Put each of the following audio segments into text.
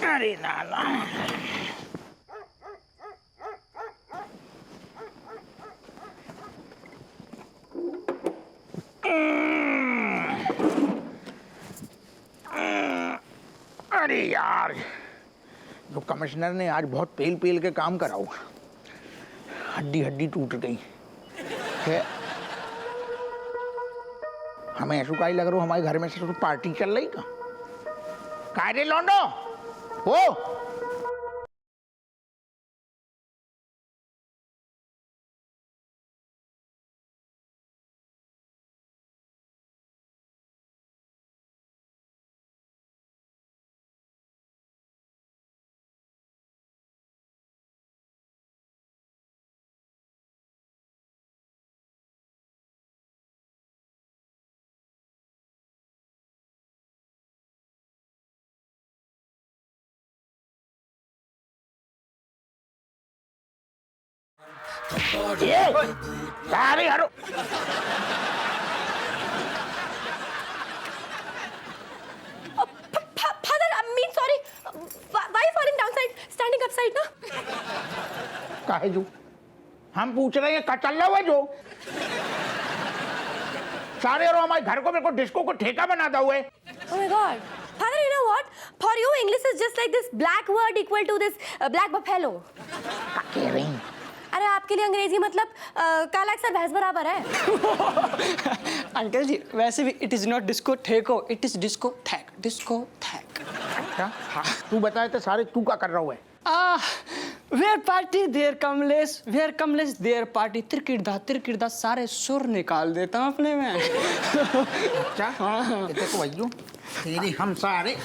अरे नाना अरे यार, जो कमिश्नर ने आज बहुत पेल पेल के काम करा हुआ, हड्डी हड्डी टूट गई है। हमें ऐसा का ही लग रहा, हमारे घर में से पार्टी चल रही का कायदे लौंडो हो। सारे हरो Father, I mean sorry. Why falling downside, standing upside ना? काहे जो हम पूछ रहे हैं, का चल रहा है जो सारे हरो हमारे घर को, मेरे को डिस्को को ठेका बना दो हुए। Oh my God, Father, you know what? For you, English is just like this black word equal to this black buffalo. का कह रही? अरे आपके लिए अंग्रेजी मतलब काला अक्षर भैंस बराबर है। अंकल जी वैसे भी इट इज नॉट डिस्को ठेको, इट इज डिस्को थैक, डिस्को थैक। अच्छा हाँ, तू बताए तो सारे तू का कर रहा हुआ है? Where party there Kamlesh there party, तिरकिड़दा सारे सुर निकाल देता हूँ अपने में। अच्छा हाँ, देखो भाइयों तेरी हम सारे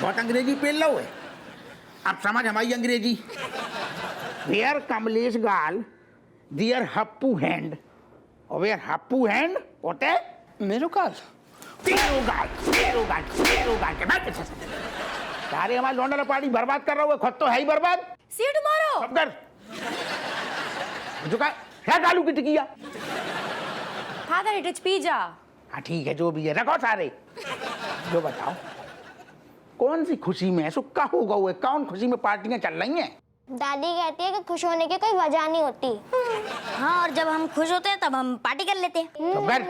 बहुत अंग्रेजी पेल लो है। अब समझ हमारी अंग्रेजी। वेयर कमलेश गाल दियर हप्पू हैंड, और वेयर हप्पू हैंड होते मेरो काल तेरो गाल के बाद सारे हमारे लौंडा पार्टी बर्बाद कर रहा हुआ, खुद तो है ही बर्बाद। See you tomorrow. अब कर जो का है गालू की टिकिया। Father, it is pizza. हाँ ठीक है, जो भी है रखो सारे। जो बताओ कौन सी खुशी में सुक्का होगा हुआ, कौन खुशी में पार्टियां चल रही हैं? दादी कहती है कि खुश होने की कोई वजह नहीं होती। हाँ, और जब हम खुश होते हैं तब हम पार्टी कर लेते हैं। तो कर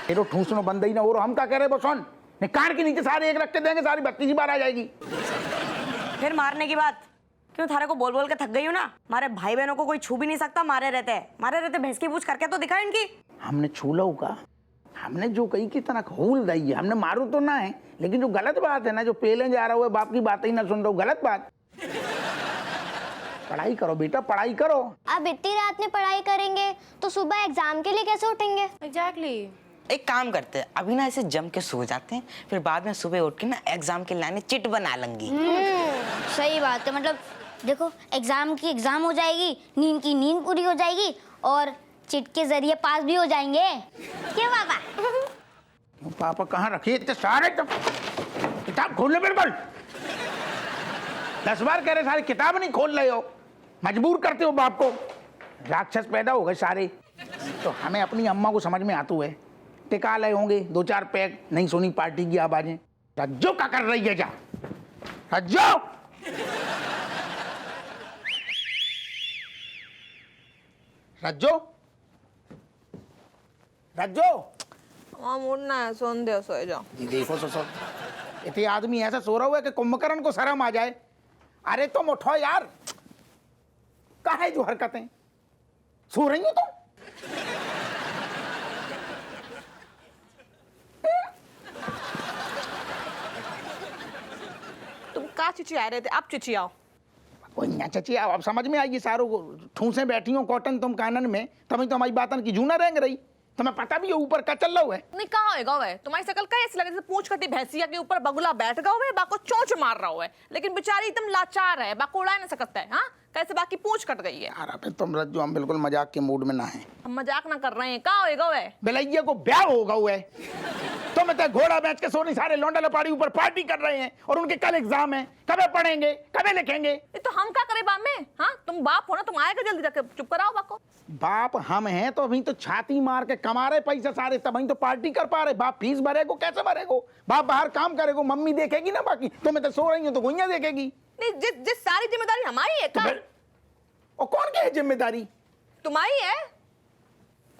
तेरो ठूसनो बंद ही ना हो, हम क्या कह रहे बसौन ने कार के नीचे सारे एक रख के देंगे, सारी बत्ती की बार आ जाएगी। फिर मारने की बात क्यों? थारे को बोल बोल के थक गई हूँ ना। हमारे भाई बहनों को कोई छू भी नहीं सकता, मारे रहते भैंस की पूछ करके तो दिखा इनकी। हमने छू लो का, हमने जो कही की तरह खोल दी है, हमने मारू तो ना है, लेकिन जो गलत बात है ना, जो पेले जा रहा हुआ बाप की बात ही ना सुन रहा हूँ, गलत बात। पढ़ाई करो बेटा, पढ़ाई करो। अब इतनी रात में पढ़ाई करेंगे तो सुबह एग्जाम के लिए कैसे उठेंगे? Exactly. एक काम करते हैं, अभी ना ऐसे जम के सो जाते हैं, फिर बाद में सुबह उठ के ना एग्जाम के लाने चिट बना लेंगी। सही बात है, मतलब देखो एग्जाम की एग्जाम हो जाएगी, नींद की नींद पूरी हो जाएगी और चिट के जरिए पास भी हो जाएंगे। क्यों पापा? पापा कहाँ रखे इतने सारे किताब खोल ले बिल्कुल। 10 बार कह रहे सारे किताब नहीं खोल रहे हो, मजबूर करते हो बाप को। राक्षस पैदा हो गए सारे। तो हमें अपनी अम्मा को समझ में आते हुए टिका लए होंगे 2-4 पैक, नहीं सुनी पार्टी की आवाजें। रज्जो क्या कर रही है? जा रज्जो, रज्जो, रज्जो। मुड़ना है, सोन दे, सोए जाओ। देखो सो इतने आदमी ऐसा सो रहा हुआ है कि कुंभकर्ण को शर्म आ जाए। अरे तुम उठो यार, कहाँ है जो हरकतें सो रही हो तुम? तुम का चिचिया रहे थे, अब चिचियाओ। कोई ना चची, अब समझ में आएगी सारों को। ठूसे बैठी हो कॉटन तुम कानन में, तभी तो हमारी बातन की जूना रेंग रही। तुम्हें पता भी है ऊपर का चल रहा है? नहीं कहाँ होएगा वे? तुम्हारी शकल कैसे लगे जैसे पूंछ कटी भैंसिया के ऊपर बगुला बैठ गया हुए, बाको चोंच मार रहा हुआ है, लेकिन बेचारी एकदम लाचार है, बाको उड़ा नहीं सकता है। हाँ, कैसे बाकी पूंछ कट गई है। यार अबे तुम रज्जो, हम बिल्कुल मजाक के मूड में ना है। हम मजाक ना कर रहे हैं, कहाँ होएगा वे? बेलैया को ब्याह होगा हुआ है। तो मैं तो घोड़ा बेच के सोनी सारे लौंडा लपाड़ी ऊपर पार्टी कर रहे हैं और उनके कल एग्जाम है, कबे पढ़ेंगे कबे लिखेंगे। ये तो हम क्या करे बाप में, हाँ तुम बाप हो ना, तुम आएगा जल्दी जाके चुप कराओ बाप को। बाप हम हैं तो अभी तो छाती मार के कमा रहे पैसे सारे, तब तो पार्टी कर पा रहे। बाप फीस भरेगो कैसे भरेगो, बाप बाहर काम करेगो, मम्मी देखेगी ना बाकी। तो मैं तो सो रही हूँ तो गुइया देखेगी। नहीं जिस सारी जिम्मेदारी हमारी है तो क्या? और कौन की है जिम्मेदारी? तुम्हारी है।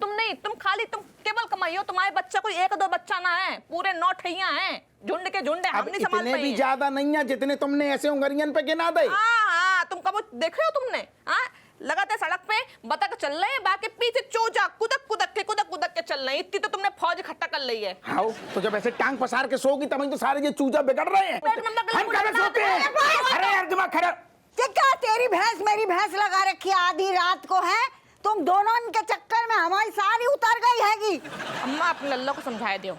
तुम नहीं, तुम खाली तुम केवल कमाई हो, तुम्हारे बच्चा कोई एक दो बच्चा ना है, पूरे 9 ठैया हैं, झुंड के झुंड हम अब नहीं संभाल इतने पाए भी हैं। ज्यादा नहीं है जितने तुमने ऐसे उंगलियन पे गिना दे। हाँ तुम कब देखे हो तुमने? हाँ लगाते सड़क पे बतख चल रहे हैं, बाकी पीछे चोजा कुदक कुदक के चल रहे हैं। इतनी तो तुमने फौज इकट्ठा कर ली है। हाँ तो जब ऐसे टांग पसार के सोगी तब तो सारे ये चूजा बिगड़ रहे हैं। हम कब सोते हैं? अरे यार दिमाग खराब। क्या तेरी भैंस मेरी भैंस लगा रखी है आधी रात को है? तुम दोनों के चक्कर में हमारी सारी उतर गई हैगी। अम्मा अपने लल्ला को समझाया दियो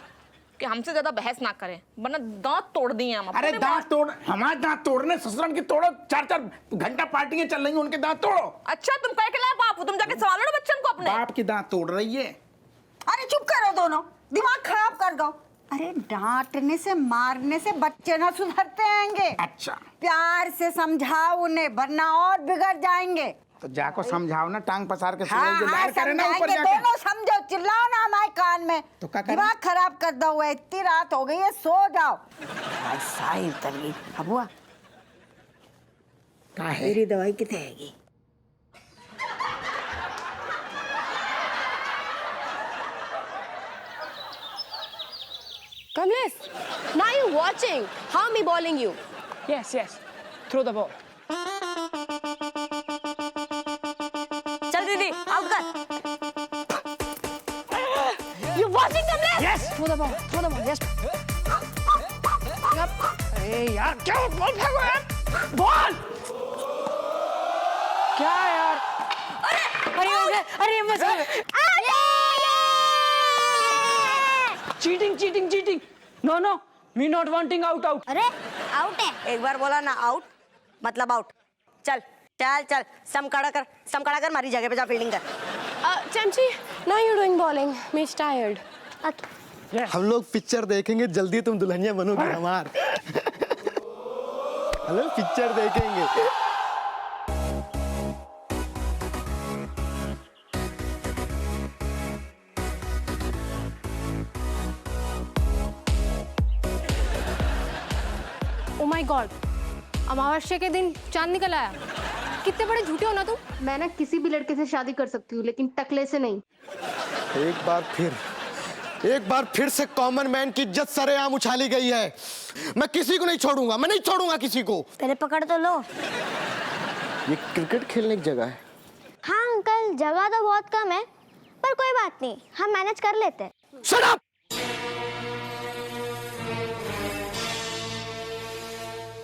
कि हमसे ज्यादा बहस ना करें, वरना दांत तोड़ दिए हम। अरे दांत तोड़, हमारे दांत तोड़ने ससुरन की तोड़ो, 4-4 घंटा पार्टियां चल रही हैं, उनके दांत तोड़ो। अच्छा तुम कह के लाए बाप, तुम जाके संभालो ना बच्चन को अपने। बाप की दांत तोड़ रही है। अरे चुप करो दोनों, दिमाग खराब कर दो। अरे डांटने से मारने से बच्चे ना सुधरते आएंगे। अच्छा प्यार से समझाओ उन्हें, वरना और बिगड़ जाएंगे। तो जाको समझाओ ना, टांग पसार के हाँ, सोए जो हाँ, लार करे ना ऊपर समझाएंगे, जाके। दोनों समझो, चिल्लाओ ना हमारे कान में। तो क्या करें? दिमाग खराब कर दो। इतनी रात हो गई है, सो जाओ। आज साई उतर गई। अबुआ क्या है? मेरी दवाई कितने हैगी? Kamlesh, now you watching how me bowling you. Yes, yes. Throw the ball. चल दीदी आउट कर। You watching Kamlesh? Yes. Throw the ball. Throw the ball. Yes. अरे यार क्या बॉल फेंको यार, बॉल क्या यार? अरे मत cheating no no, me not wanting out. अरे आउट है। एक बार बोला ना आउट मतलब आउट। चल चल चल सम खड़ा कर, मारी जगह पे जा फील्डिंग कर। Chamchi, now you're doing bowling. Me's tired. हम लोग पिक्चर देखेंगे, जल्दी तुम दुल्हनिया बनोगी हमार। हम लोग पिक्चर देखेंगे। Oh my God, अमावस्या के दिन चांद निकल आया। कितने बड़े झूठे हो ना तुम। मैं ना किसी भी लड़के से शादी कर सकती हूँ, लेकिन टकले से नहीं। एक बार फिर से कॉमन मैन की इज्जत सरेआम उछाली गई है। मैं किसी को नहीं छोड़ूंगा, मैं नहीं छोड़ूंगा किसी को। पहले पकड़ तो लो। ये क्रिकेट खेलने की जगह है। हाँ अंकल, जगह तो बहुत कम है, पर कोई बात नहीं, हम मैनेज कर लेते हैं। Shut up!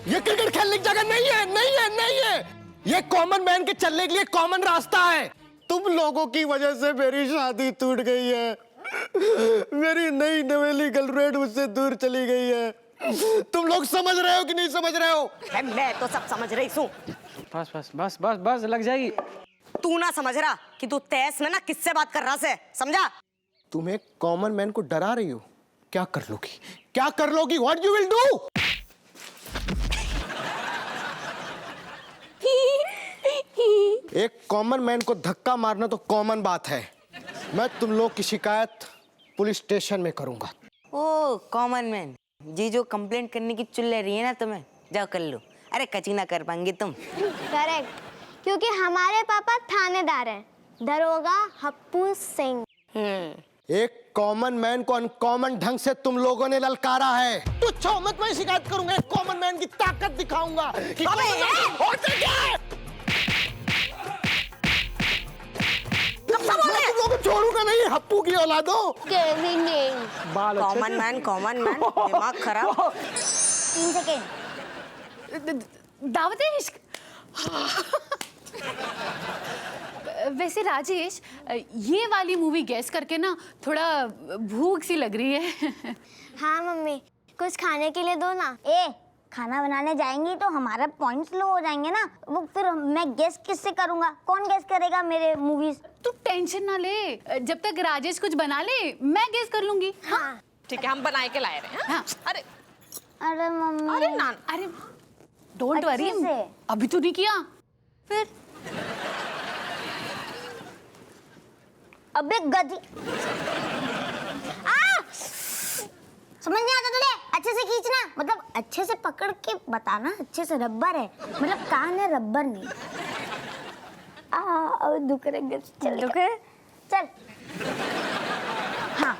ये क्रिकेट खेलने की जगह नहीं है। ये कॉमन मैन के चलने के लिए कॉमन रास्ता है। तुम लोगों की वजह से मेरी शादी टूट गई है। मेरी नई नवेली गर्लफ्रेंड मुझसे दूर चली गई है। तुम लोग समझ रहे हो कि नहीं समझ रहे हो? मैं तो सब समझ रही हूँ। बस लग जाएगी। तू ना समझ रहा कि तू तेज में ना किससे बात कर रहा से, समझा? तुम एक कॉमन मैन को डरा रही हो। क्या कर लोगी? What you will do? एक कॉमन मैन को धक्का मारना तो कॉमन बात है। मैं तुम लोग की शिकायत पुलिस स्टेशन में करूंगा। ओ कॉमन मैन जी, जो कंप्लेंट करने की चुल ले रही है ना तुम्हें, जाओ कर लो। अरे कची ना कर पाएंगे तुम। करेक्ट, क्योंकि हमारे पापा थानेदार हैं, दरोगा हप्पू सिंह। एक कॉमन मैन को अनकॉमन ढंग से तुम लोगों ने ललकारा है। तो छो मत, मैं शिकायत करूंगा। एक कॉमन मैन की ताकत दिखाऊंगा कि होते क्या है। मैं तुम लोगों को छोड़ूंगा नहीं, हप्पू की औलादो। कॉमन मैन दिमाग खराब। 3 सेकेंड। दावत-ए इश्क। वैसे राजेश, ये वाली मूवी गैस करके ना थोड़ा भूख सी लग रही है। हाँ मम्मी, कुछ खाने के लिए दो ना। ए, खाना बनाने जाएंगी तो हमारा पॉइंट्स लो हो जाएंगे ना। वो फिर मैं गेस किससे करूंगा? कौन गेस करेगा मेरे मूवीज? तू टेंशन ना ले, जब तक राजेश कुछ बना ले मैं गेस कर लूंगी। हाँ, ठीक है, हम बनाए के लाए रहे हैं। हाँ। अरे अरे मम्मी अरे नान, अरे डोंट वरी, अच्छे से। अभी तो नहीं किया। फिर अबे गधी समझ नहीं आता तुझे? अच्छे से खींचना, मतलब अच्छे से पकड़ के बताना, अच्छे से। रबर है, मतलब कान है, रबर नहीं। अब दुख रहे, चल दुख रहे, चल। हाँ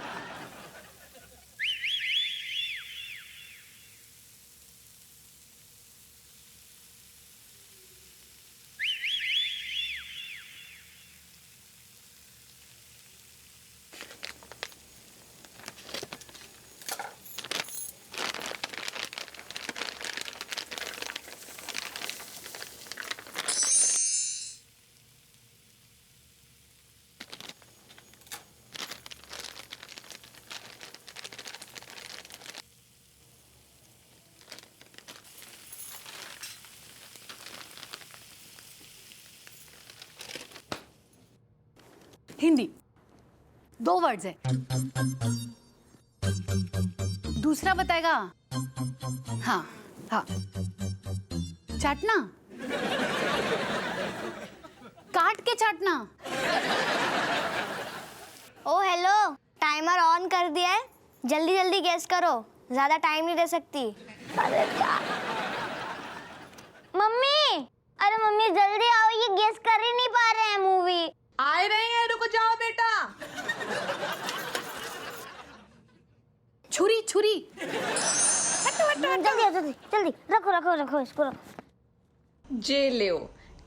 हिंदी 2 वर्ड्स है। दूसरा बताएगा? हाँ हाँ, चाटना, काट के चाटना। ओ हेलो, टाइमर ऑन कर दिया है, जल्दी जल्दी गेस करो, ज्यादा टाइम नहीं दे सकती। अरे मम्मी, अरे मम्मी जल्दी आओ, ये गेस कर ही नहीं पा रहे हैं मूवी। आए रहे हैं, रुको जाओ बेटा। छुरी छुरी। जल्दी आओ, जल्दी जल्दी, रखो रखो रखो इसको रखो। जे लियो,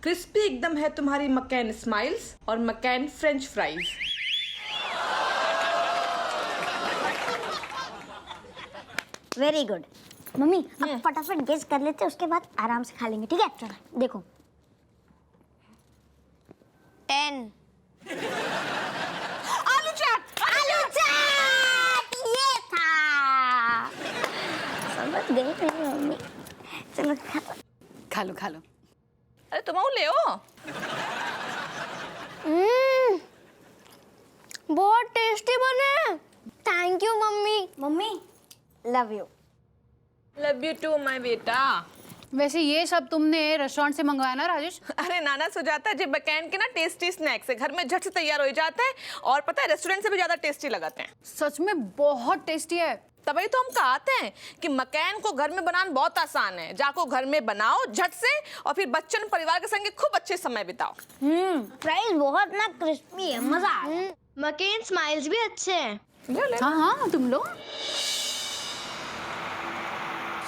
क्रिस्पी एकदम है तुम्हारी मकैन स्माइल्स और McCain French fries. Very good mummy, अब फटाफट गेस कर लेते हैं, उसके बाद आराम से खा लेंगे, ठीक है? चलो देखो 10। आलू चाट। आलू चाट, ये था। समझ गई मेरी मम्मी। चलो खा लो खा लो। अरे तुम आओ ले आओ। बहुत टेस्टी बने। Thank you mummy. Mummy love you. Love you too my बेटा। वैसे ये सब तुमने रेस्टोरेंट से मंगवाया ना राजेश? अरे नाना सुजाता जी, बकैन के ना टेस्टी स्नैक्स है, घर में झट से तैयार हो जाते हैं और पता है रेस्टोरेंट से भी ज्यादा टेस्टी लगाते हैं। सच में बहुत टेस्टी है। तभी तो हम कहते हैं कि मकैन को घर में बनाना बहुत आसान है। जाको घर में बनाओ झट से और फिर बच्चन परिवार के संग खूब अच्छे समय बिताओ। फ्राइज बहुत ना क्रिस्पी है, मजा आ गया। मकेन स्माइल्स भी अच्छे हैं। हाँ हाँ, तुम लो।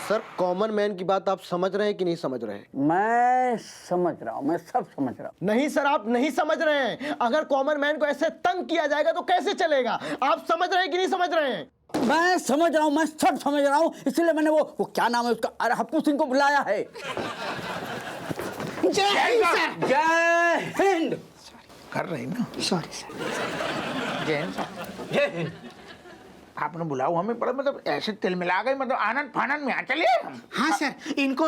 सर, कॉमन मैन की बात आप समझ रहे हैं कि नहीं समझ रहे हैं? मैं समझ रहा हूँ, मैं सब समझ रहा हूँ। नहीं सर, आप नहीं समझ रहे हैं। अगर कॉमन मैन को ऐसे तंग किया जाएगा तो कैसे चलेगा? आप समझ रहे हैं कि नहीं समझ रहे हैं? मैं समझ रहा हूँ, मैं सब समझ रहा हूँ, इसलिए मैंने वो क्या नाम है उसका, अरे हप्पू सिंह को बुलाया है। जय हिंद सर। जय हिंद। कर रहे हैं ना? Sorry sir. जय हिंद साहब। जय हिंद। आपने बुलाओ हमें, बड़ा मतलब ऐसे तिल मिला गए, मतलब आनंद फानंद में आ चलिए हम। हाँ सर, इनको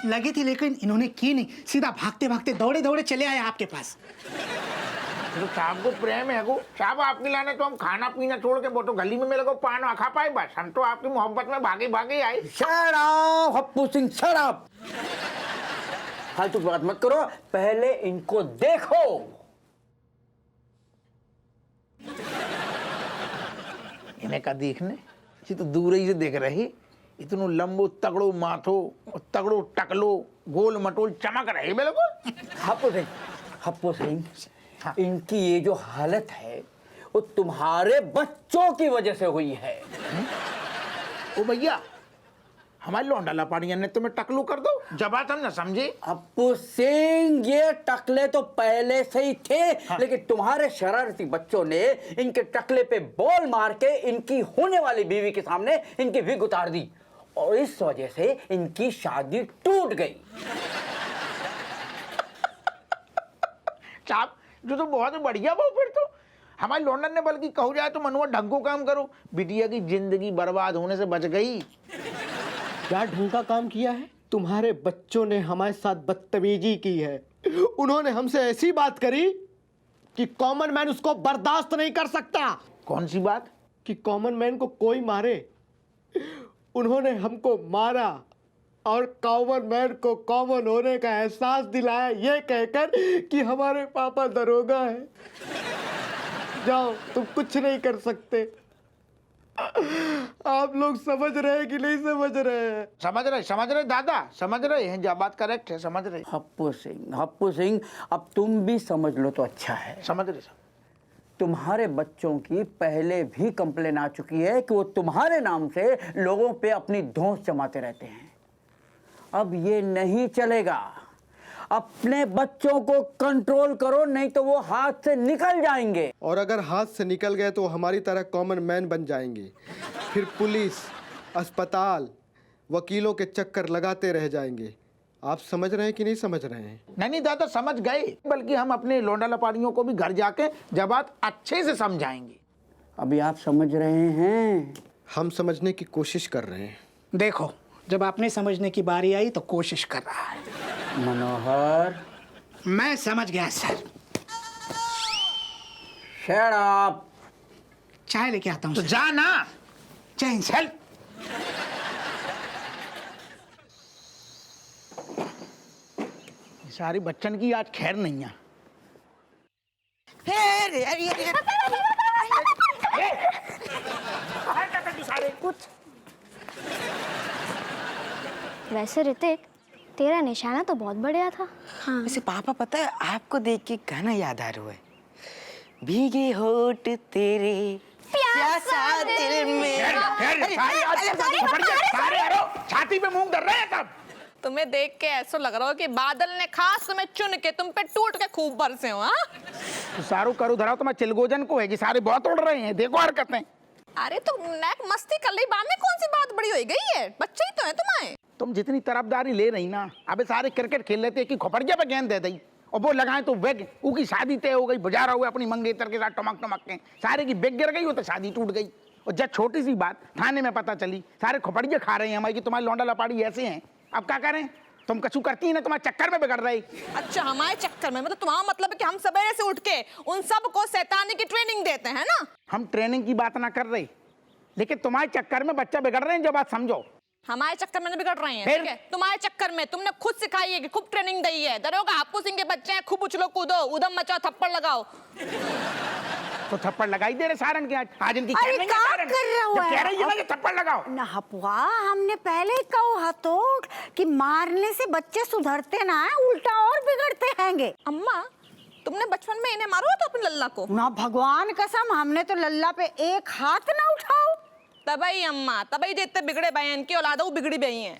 लगी थी लेकिन इन्होंने की नहीं, सीधा भागते भागते दौड़े दौड़े चले आए आपके पास। तो साहब को प्रेम है को साहब, आपके लाने तो हम खाना पीना छोड़ के वो तो गली में मेरे को पान खा पाए, बस हम तो आपकी मोहब्बत में भागे भागे आए। शराब हप्पू सिंह, शराब। फालतू बात मत करो, पहले इनको देखो। इन्हें का देखने, ये तो दूर ही से देख रहे, इतनो लंबो तगड़ो माथो और तगड़ो टकलो गोल मटोल चमक रहे बिल्कुल। हप्पू सिंह, इनकी ये जो हालत है वो तुम्हारे बच्चों की वजह से हुई है। ओ भैया, हमारे लौंडा लापाड़िया ने तुम्हें टकलू कर दो, जब तुम न समझे। हप्पू सिंह, ये टकले तो पहले से ही थे, हाँ। लेकिन तुम्हारे शरारती बच्चों ने इनके टकले पे बॉल मार के इनकी होने वाली बीवी के सामने इनकी विग उतार दी और इस वजह से इनकी शादी टूट गई। साहब जो तो बहुत बढ़िया वो, फिर तो हमारे लौंडन ने बल्कि कहो जाए तो मनुआ ढंग को काम करो, बिटिया की जिंदगी बर्बाद होने से बच गई। क्या ढंग का काम किया है? तुम्हारे बच्चों ने हमारे साथ बदतमीजी की है। उन्होंने हमसे ऐसी बात करी कि कॉमन मैन उसको बर्दाश्त नहीं कर सकता। कौन सी बात? कि कॉमन मैन को कोई मारे, उन्होंने हमको मारा और कॉमन मैन को कॉमन होने का एहसास दिलाया ये कहकर कि हमारे पापा दरोगा है। जाओ, तुम कुछ नहीं कर सकते। आप लोग समझ रहे हैं कि नहीं समझ रहे हैं? समझ रहे दादा, समझ रहे हैं, जब बात करेक्ट है, समझ रहे। हप्पू सिंह, अब तुम भी समझ लो तो अच्छा है। समझ रहे। तुम्हारे बच्चों की पहले भी कंप्लेन आ चुकी है कि वो तुम्हारे नाम से लोगों पे अपनी धौंस जमाते रहते हैं। अब ये नहीं चलेगा। अपने बच्चों को कंट्रोल करो, नहीं तो वो हाथ से निकल जाएंगे। और अगर हाथ से निकल गए तो हमारी तरह कॉमन मैन बन जाएंगे। फिर पुलिस, अस्पताल, वकीलों के चक्कर लगाते रह जाएंगे। आप समझ रहे हैं कि नहीं समझ रहे हैं? नहीं दादा, समझ गए, बल्कि हम अपने लौंडा लपाड़ियों को भी घर जाके जब बात अच्छे से समझाएंगे। अभी आप समझ रहे हैं? हम समझने की कोशिश कर रहे हैं। देखो, जब आपने समझने की बारी आई तो कोशिश कर रहा है। मनोहर, मैं समझ गया सर। Shut up. चाय लेके आता हूँ तो सर। जा ना। जय हिंद सर। सारी बच्चन की आज खैर नहीं है। वैसे ऋतिक, तेरा निशाना तो बहुत बढ़िया था। हाँ। वैसे पापा, पता है आपको देख के गाना याद आ रहा है, भीगे होठ तेरे प्यासा दिल में। छाती पे मूंग धर रहे हैं तब। तुम्हें देख के ऐसा लग रहा हो कि बादल ने खास तुम्हें चुन के तुम पे टूट के खूब बरसे हो। हाँ, तो सारू करू धरा तो मैं चिलगोजन को है कि सारे बहुत उड़ रहे हैं, देखो हरकतें। अरे तो नेक मस्ती कर ली, बाद में कौन सी बात बड़ी हो गई है, बच्चे ही तो है तुम्हारे। तुम जितनी तरफदारी ले रही ना, अबे सारे क्रिकेट खेल लेते कि खोपड़िया पे गेंद दे दी और वो लगाए तो वेग, उनकी शादी तय हो गई, बुझा रहा हुआ अपनी मंगेतर के साथ टमक टमक के, सारे की बेग गिर गई हो तो शादी टूट गई। और जब छोटी सी बात थाने में पता चली, सारे खोपड़िया खा रहे हैं हमारी कि तुम्हारे लौंडा लपाड़ी ऐसे हैं। अब क्या करें, तुम कछु करती है ना, तुम्हारे चक्कर में बिगड़ रही। अच्छा, हमारे चक्कर में? मतलब तुम्हारा मतलब है कि हम सवेरे से उठ के उन सब को शैतानी की ट्रेनिंग देते हैं ना? हम ट्रेनिंग की बात ना कर रहे, लेकिन तुम्हारे चक्कर में बच्चा बिगड़ रहे हैं, जो बात समझो। हमारे चक्कर में बिगड़ रहे हैं, फिर? ठीक है? तुम्हारे चक्कर में तुमने खुद सिखाई है कि खूब ट्रेनिंग दी है, दरोगा हप्पू सिंह के बच्चे हैं, खूब उछलो कूदो, उधम मचाओ, थप्पड़ लगाओ। तो थप्पड़ लगाई दे रहे सारन के आज इनकी अरे कह रही है क्या सारन। कर रहे हो जब कह यार? रही है ना कि थप्पड़ लगाओ। ना हपुआ, हमने पहले ही कहा तो कि मारने से बच्चे सुधरते ना है, उल्टा और बिगड़ते हैंगे। अम्मा, तुमने बचपन में इन्हें मारो तो अपने लल्ला को? ना भगवान कसम, हमने तो लल्ला पे एक हाथ ना उठाओ। तबई अम्मा, तबई जितने बिगड़े बहन की औलाद वो बिगड़ी बही हैं।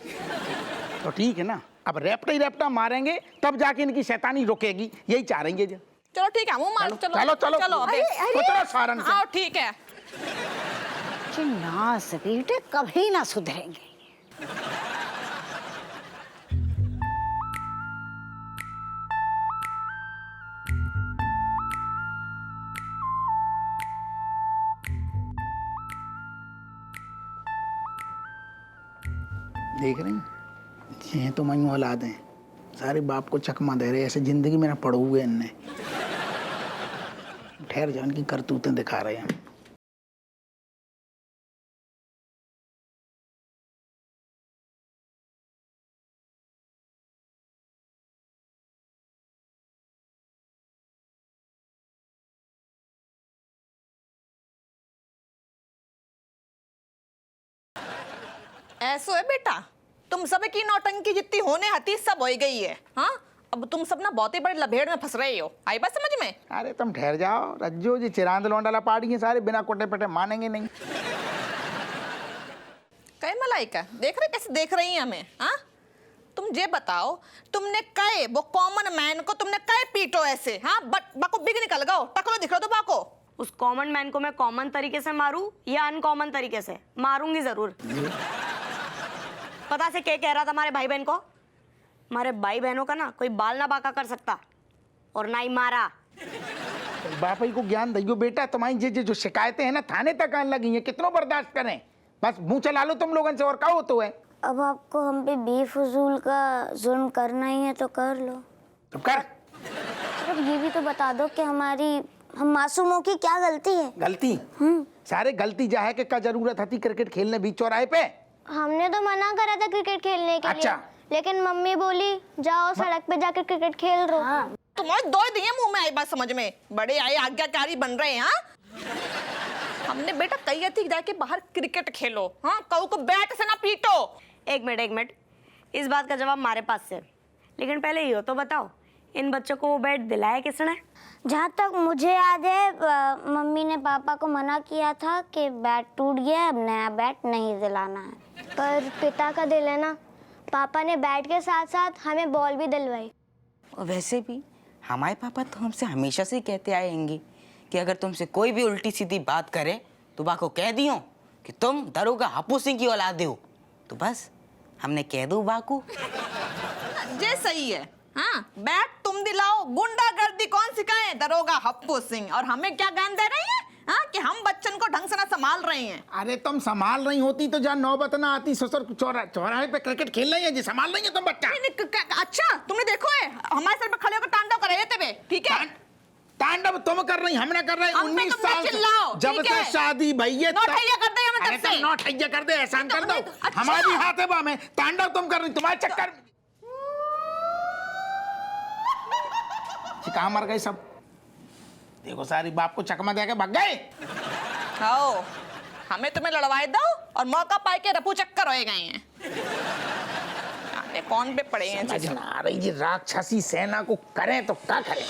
तो ठीक है ना, अब रेपटा ही रेपटा मारेंगे तब जाके इनकी शैतानी रुकेगी, यही चाह रही है। चलो ठीक है, मुंह मारो, चलो चलो चलो चलो अबे। उतरो सारन से। आओ ठीक है। ना बेटे कभी ना सुधरेंगे। देख रही ये तो मैं औलाद हैं, सारे बाप को चकमा दे रहे, ऐसे जिंदगी में ना पड़ो हुए इनने। ठहर जान की करतूतें दिखा रहे हैं। ऐसो है बेटा, तुम सब की नौटंकी जितनी होने हती सब हो गई है। हाँ, अब तुम सब ना बहुत ही बड़ी लभेड़ में फंस रहे हो, आई बात समझ में? अरे तुम ठहर जाओ रज्जो जी, चिरांद लौंडा पाड़ी है, सारे बिना कोटे पटे मानेंगे नहीं। कहे मलाइका, देख रहे कैसे देख रही हैं हमें? हाँ, तुम ये बताओ, तुमने कहे वो कॉमन मैन को तुमने कहे पीटो ऐसे? हाँ, बाको बिग निकल गओ, टकलो दिख रहा तो बाको। उस कॉमन मैन को मैं कॉमन तरीके से मारूं या अनकॉमन तरीके से? मारूंगी जरूर। पता से क्या कह रहा था हमारे भाई बहन को? हमारे भाई बहनों का ना कोई बाल ना बाका कर सकता, और ना ही मारा। बापा को ज्ञान दियो बेटा, तुम्हारी जो शिकायतें हैं ना थाने तक आने लगी हैं, कितनों बर्दाश्त करें? बस मुंह चला लो तुम लोगों से, और क्या हो तो है। अब आपको हम पे बेफजूल का जुल्म करना ही है तो कर लो। तो कर। अब ये भी तो बता दो कि हम मासूमों की क्या गलती है? गलती सारे गलती जा है कि क्या जरूरत थी क्रिकेट खेलने बीच चौराहे पे। हमने तो मना करा था क्रिकेट खेलने के अच्छा। लिए, लेकिन मम्मी बोली जाओ सड़क पे जाकर क्रिकेट खेल रो। तुम्हारे दो दिए मुंह में आई बात समझ में, बड़े आए आज्ञाकारी बन रहे हैं। हाँ हमने बेटा कही थी जाके बाहर क्रिकेट खेलो, हाँ कऊ को बैट से ना पीटो। एक मिनट, इस बात का जवाब हमारे पास से, लेकिन पहले ये तो बताओ इन बच्चों को वो बैट दिलाया किसने? जहाँ तक मुझे याद है मम्मी ने पापा को मना किया था कि बैट टूट गया है, अब नया बैट नहीं दिलाना है। पर पिता का दिल है ना, पापा ने बैट के साथ साथ हमें बॉल भी दिलवाई। और वैसे भी हमारे पापा तो हमसे हमेशा से कहते आएंगे कि अगर तुमसे कोई भी उल्टी सीधी बात करे तो बा को कह दियो कि तुम दरोगा हापू सिंह की औलाद हो। तो बस हमने कह दो बाकू। ये सही है। हाँ बैट तुम दिलाओ, गुंडागर्दी कौन सिखाए? दरोगा हप्पू सिंह। और हमें क्या ज्ञान दे रही है? हाँ कि हम बच्चन को ढंग से ना संभाल रहे हैं। अरे तुम संभाल रही होती तो जहाँ नौबत ना आती। ससुर चौराहे पे क्रिकेट खेल रही है जी, संभाल रही है तुम बच्चा। अच्छा तुमने देखो है हमारे सर पे खड़े होकर तांडव कर रहे थे, ठीक है? तांडव तुम कर रही, हम ना कर रहे। हम पे 19 तुम ना साल से चिल्लाओ, जब ठीक से है? शादी भई है नौठैया कर दे हमें तब से। नौठैया कर दे, एहसान कर दो। अच्छा। हमारी हाथ है में तांडव तुम कर रही, तुम्हारे चक्कर कहाँ मर गए सब। देखो सारी बाप को चकमा दे के भाग गए। आओ हमें तुम्हें लड़वाए दो और मौका पाए के रफू चक्कर हो गए हैं। कौन पे पड़े हैं? समझ ना आ रही जी, राक्षसी सेना को करें तो क्या करें।